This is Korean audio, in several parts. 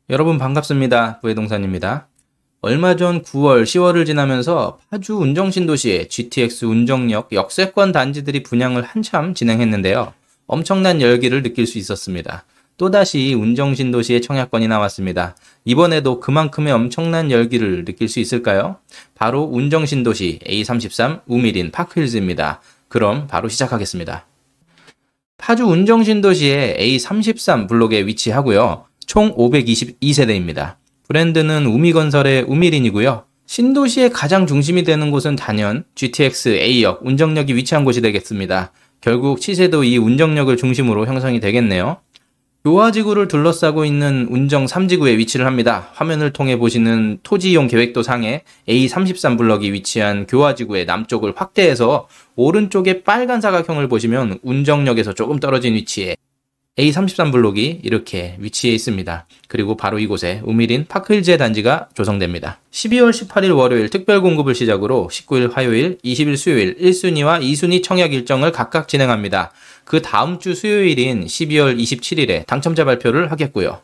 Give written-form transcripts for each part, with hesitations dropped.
여러분 반갑습니다. 부회동산입니다. 얼마 전 9월, 10월을 지나면서 파주 운정신도시의 GTX 운정역 역세권 단지들이 분양을 한참 진행했는데요. 엄청난 열기를 느낄 수 있었습니다. 또다시 운정신도시의 청약권이 나왔습니다. 이번에도 그만큼의 엄청난 열기를 느낄 수 있을까요? 바로 운정신도시 A33 우미린 파크힐즈입니다. 그럼 바로 시작하겠습니다. 파주 운정신도시의 A33 블록에 위치하고요. 총 522세대입니다. 브랜드는 우미건설의 우미린이고요. 신도시의 가장 중심이 되는 곳은 단연 GTX A역 운정역이 위치한 곳이 되겠습니다. 결국 시세도 이 운정역을 중심으로 형성이 되겠네요. 교화지구를 둘러싸고 있는 운정 3지구에 위치를 합니다. 화면을 통해 보시는 토지이용 계획도 상에 A33 블럭이 위치한 교화지구의 남쪽을 확대해서 오른쪽에 빨간 사각형을 보시면 운정역에서 조금 떨어진 위치에 A33 블록이 이렇게 위치해 있습니다. 그리고 바로 이곳에 우미린 파크힐즈의 단지가 조성됩니다. 12월 18일 월요일 특별 공급을 시작으로 19일 화요일, 20일 수요일 1순위와 2순위 청약 일정을 각각 진행합니다. 그 다음 주 수요일인 12월 27일에 당첨자 발표를 하겠고요.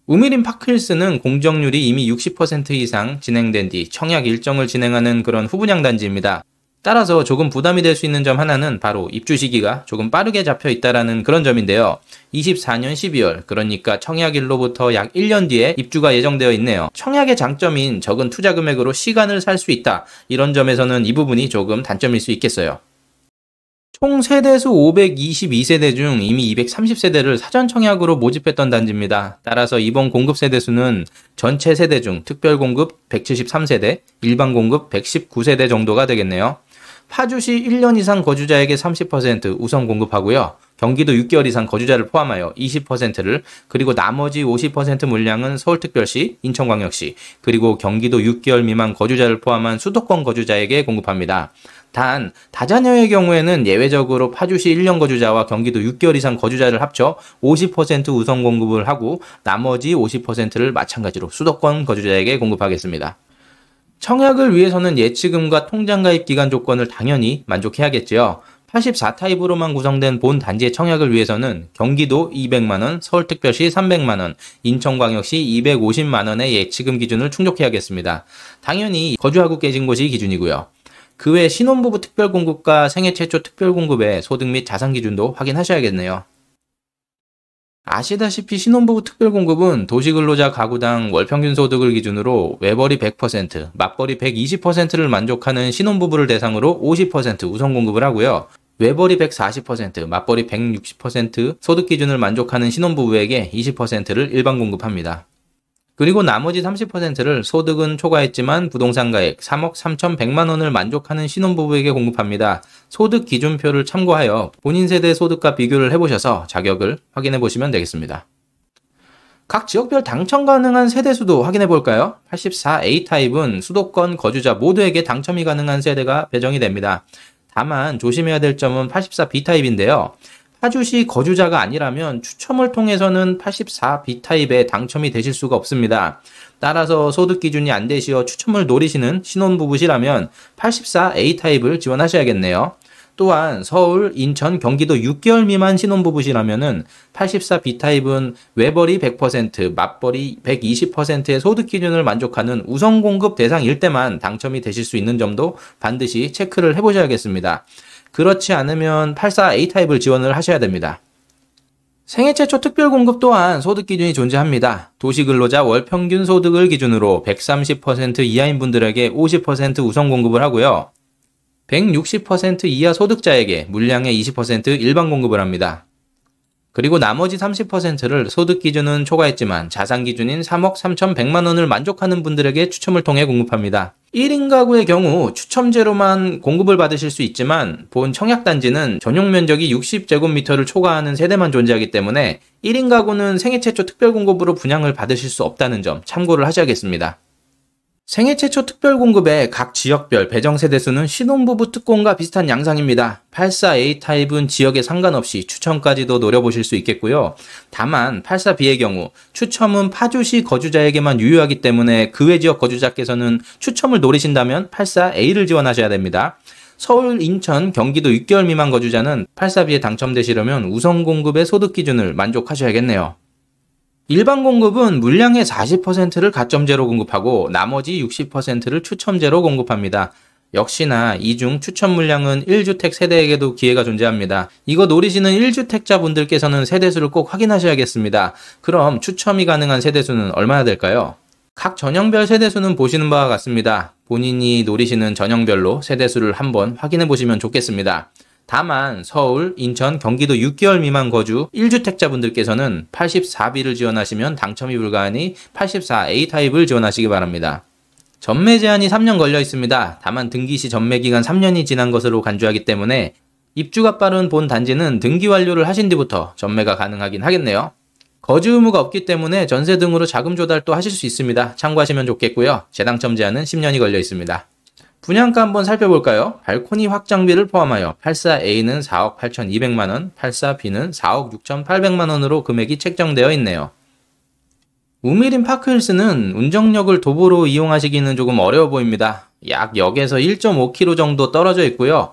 우미린 파크힐스는 공정률이 이미 60% 이상 진행된 뒤 청약 일정을 진행하는 그런 후분양 단지입니다. 따라서 조금 부담이 될 수 있는 점 하나는 바로 입주 시기가 조금 빠르게 잡혀 있다라는 그런 점인데요. 24년 12월, 그러니까 청약일로부터 약 1년 뒤에 입주가 예정되어 있네요. 청약의 장점인 적은 투자 금액으로 시간을 살 수 있다. 이런 점에서는 이 부분이 조금 단점일 수 있겠어요. 총 세대수 522세대 중 이미 230세대를 사전 청약으로 모집했던 단지입니다. 따라서 이번 공급 세대수는 전체 세대 중 특별 공급 173세대, 일반 공급 119세대 정도가 되겠네요. 파주시 1년 이상 거주자에게 30% 우선 공급하고요. 경기도 6개월 이상 거주자를 포함하여 20%를, 그리고 나머지 50% 물량은 서울특별시, 인천광역시, 그리고 경기도 6개월 미만 거주자를 포함한 수도권 거주자에게 공급합니다. 단, 다자녀의 경우에는 예외적으로 파주시 1년 거주자와 경기도 6개월 이상 거주자를 합쳐 50% 우선 공급을 하고 나머지 50%를 마찬가지로 수도권 거주자에게 공급하겠습니다. 청약을 위해서는 예치금과 통장가입 기간 조건을 당연히 만족해야겠죠. 84타입으로만 구성된 본 단지의 청약을 위해서는 경기도 200만원, 서울특별시 300만원, 인천광역시 250만원의 예치금 기준을 충족해야겠습니다. 당연히 거주하고 계신 곳이 기준이고요. 그 외 신혼부부 특별공급과 생애 최초 특별공급의 소득 및 자산 기준도 확인하셔야겠네요. 아시다시피 신혼부부 특별공급은 도시근로자 가구당 월평균 소득을 기준으로 외벌이 100%, 맞벌이 120%를 만족하는 신혼부부를 대상으로 50% 우선 공급을 하고요. 외벌이 140%, 맞벌이 160% 소득 기준을 만족하는 신혼부부에게 20%를 일반 공급합니다. 그리고 나머지 30%를 소득은 초과했지만 부동산 가액 3억 3,100만 원을 만족하는 신혼부부에게 공급합니다. 소득 기준표를 참고하여 본인 세대 소득과 비교를 해보셔서 자격을 확인해 보시면 되겠습니다. 각 지역별 당첨 가능한 세대수도 확인해 볼까요? 84A 타입은 수도권 거주자 모두에게 당첨이 가능한 세대가 배정이 됩니다. 다만 조심해야 될 점은 84B 타입인데요. 파주시 거주자가 아니라면 추첨을 통해서는 84B 타입에 당첨이 되실 수가 없습니다. 따라서 소득 기준이 안 되시어 추첨을 노리시는 신혼부부시라면 84A 타입을 지원하셔야겠네요. 또한 서울, 인천, 경기도 6개월 미만 신혼부부시라면은 84B 타입은 외벌이 100%, 맞벌이 120%의 소득 기준을 만족하는 우선 공급 대상일 때만 당첨이 되실 수 있는 점도 반드시 체크를 해보셔야겠습니다. 그렇지 않으면 84A 타입을 지원을 하셔야 됩니다. 생애 최초 특별 공급 또한 소득 기준이 존재합니다. 도시근로자 월평균 소득을 기준으로 130% 이하인 분들에게 50% 우선 공급을 하고요. 160% 이하 소득자에게 물량의 20% 일반 공급을 합니다. 그리고 나머지 30%를 소득 기준은 초과했지만 자산 기준인 3억 3,100만 원을 만족하는 분들에게 추첨을 통해 공급합니다. 1인 가구의 경우 추첨제로만 공급을 받으실 수 있지만 본 청약단지는 전용 면적이 60제곱미터를 초과하는 세대만 존재하기 때문에 1인 가구는 생애 최초 특별공급으로 분양을 받으실 수 없다는 점 참고를 하셔야겠습니다. 생애 최초 특별공급의 각 지역별 배정 세대수는 신혼부부 특공과 비슷한 양상입니다. 84A 타입은 지역에 상관없이 추첨까지도 노려보실 수 있겠고요. 다만 84B의 경우 추첨은 파주시 거주자에게만 유효하기 때문에 그 외 지역 거주자께서는 추첨을 노리신다면 84A를 지원하셔야 됩니다. 서울, 인천, 경기도 6개월 미만 거주자는 84B에 당첨되시려면 우선 공급의 소득 기준을 만족하셔야겠네요. 일반 공급은 물량의 40%를 가점제로 공급하고 나머지 60%를 추첨제로 공급합니다. 역시나 이중 추첨 물량은 1주택 세대에게도 기회가 존재합니다. 이거 노리시는 1주택자 분들께서는 세대수를 꼭 확인하셔야겠습니다. 그럼 추첨이 가능한 세대수는 얼마나 될까요? 각 전형별 세대수는 보시는 바와 같습니다. 본인이 노리시는 전형별로 세대수를 한번 확인해 보시면 좋겠습니다. 다만 서울, 인천, 경기도 6개월 미만 거주 1주택자 분들께서는 84B를 지원하시면 당첨이 불가하니 84A 타입을 지원하시기 바랍니다. 전매 제한이 3년 걸려 있습니다. 다만 등기 시 전매 기간 3년이 지난 것으로 간주하기 때문에 입주가 빠른 본 단지는 등기 완료를 하신 뒤부터 전매가 가능하긴 하겠네요. 거주 의무가 없기 때문에 전세 등으로 자금 조달도 하실 수 있습니다. 참고하시면 좋겠고요. 재당첨 제한은 10년이 걸려 있습니다. 분양가 한번 살펴볼까요? 발코니 확장비를 포함하여 84A는 4억 8,200만원, 84B는 4억 6,800만원으로 금액이 책정되어 있네요. 우미린 파크힐스는 운정역을 도보로 이용하시기는 조금 어려워 보입니다. 약 역에서 1.5km 정도 떨어져 있고요.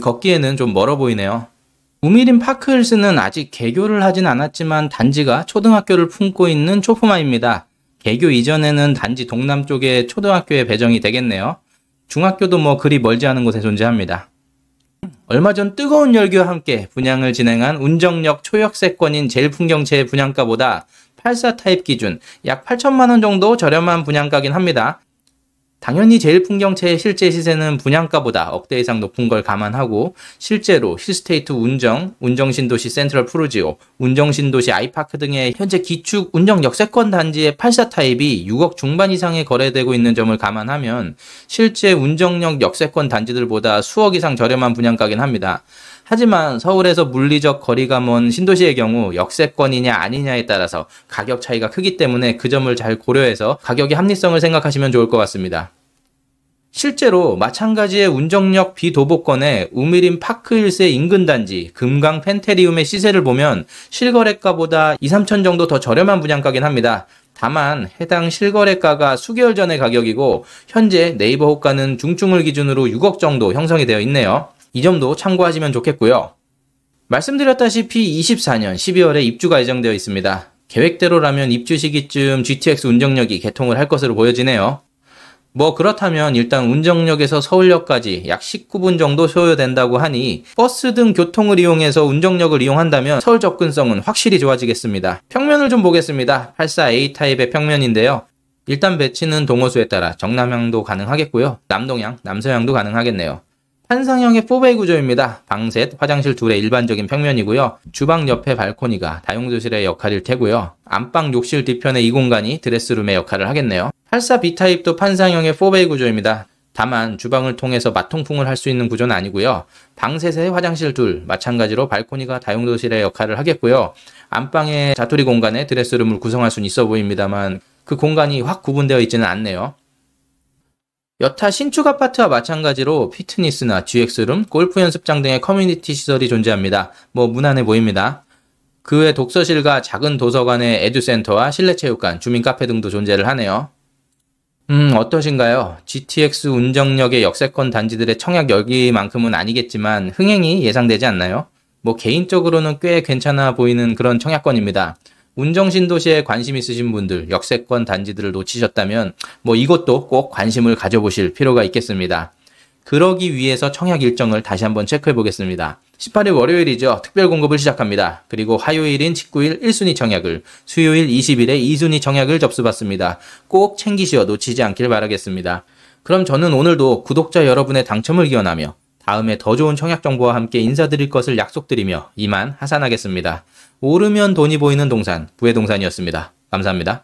걷기에는 좀 멀어 보이네요. 우미린 파크힐스는 아직 개교를 하진 않았지만 단지가 초등학교를 품고 있는 초품화입니다. 개교 이전에는 단지 동남쪽에 초등학교에 배정이 되겠네요. 중학교도 그리 멀지 않은 곳에 존재합니다. 얼마 전 뜨거운 열기와 함께 분양을 진행한 운정역 초역세권인 제일풍경채의 분양가보다 84 타입 기준 약 8천만원 정도 저렴한 분양가긴 합니다. 당연히 제일풍경채의 실제 시세는 분양가보다 억대 이상 높은 걸 감안하고 실제로 힐스테이트 운정, 운정신도시 센트럴 푸르지오, 운정신도시 아이파크 등의 현재 기축 운정 역세권 단지의 84 타입이 6억 중반 이상에 거래되고 있는 점을 감안하면 실제 운정역 역세권 단지들보다 수억 이상 저렴한 분양가긴 합니다. 하지만 서울에서 물리적 거리가 먼 신도시의 경우 역세권이냐 아니냐에 따라서 가격 차이가 크기 때문에 그 점을 잘 고려해서 가격의 합리성을 생각하시면 좋을 것 같습니다. 실제로 마찬가지의 운정역 비도보권의 우미린 파크힐스의 인근 단지 금강 펜테리움의 시세를 보면 실거래가보다 2, 3천 정도 더 저렴한 분양가긴 합니다. 다만 해당 실거래가가 수개월 전의 가격이고 현재 네이버 호가는 중충을 기준으로 6억 정도 형성이 되어 있네요. 이 점도 참고하시면 좋겠고요. 말씀드렸다시피 24년 12월에 입주가 예정되어 있습니다. 계획대로라면 입주 시기쯤 GTX 운정역이 개통을 할 것으로 보여지네요. 그렇다면 일단 운정역에서 서울역까지 약 19분 정도 소요된다고 하니 버스 등 교통을 이용해서 운정역을 이용한다면 서울 접근성은 확실히 좋아지겠습니다. 평면을 좀 보겠습니다. 84A 타입의 평면인데요. 일단 배치는 동호수에 따라 정남향도 가능하겠고요. 남동향, 남서향도 가능하겠네요. 한상형의 4베이 구조입니다. 방 셋, 화장실 둘의 일반적인 평면이고요. 주방 옆에 발코니가 다용도실의 역할일 테고요. 안방 욕실 뒤편에 이 공간이 드레스룸의 역할을 하겠네요. 84B 타입도 판상형의 4베이 구조입니다. 다만 주방을 통해서 마통풍을 할 수 있는 구조는 아니고요. 방 셋에 화장실 둘, 마찬가지로 발코니가 다용도실의 역할을 하겠고요. 안방의 자투리 공간에 드레스룸을 구성할 수는 있어 보입니다만 그 공간이 확 구분되어 있지는 않네요. 여타 신축 아파트와 마찬가지로 피트니스나 GX룸, 골프 연습장 등의 커뮤니티 시설이 존재합니다. 무난해 보입니다. 그 외 독서실과 작은 도서관의 에듀센터와 실내 체육관, 주민 카페 등도 존재를 하네요. 어떠신가요? GTX 운정역의 역세권 단지들의 청약 열기만큼은 아니겠지만 흥행이 예상되지 않나요? 개인적으로는 꽤 괜찮아 보이는 그런 청약권입니다. 운정신도시에 관심 있으신 분들, 역세권 단지들을 놓치셨다면 이것도 꼭 관심을 가져보실 필요가 있겠습니다. 그러기 위해서 청약 일정을 다시 한번 체크해 보겠습니다. 18일 월요일이죠. 특별 공급을 시작합니다. 그리고 화요일인 19일 1순위 청약을, 수요일 20일에 2순위 청약을 접수받습니다. 꼭 챙기시어 놓치지 않길 바라겠습니다. 그럼 저는 오늘도 구독자 여러분의 당첨을 기원하며 다음에 더 좋은 청약 정보와 함께 인사드릴 것을 약속드리며 이만 하산하겠습니다. 오르면 돈이 보이는 동산, 부회동산이었습니다. 감사합니다.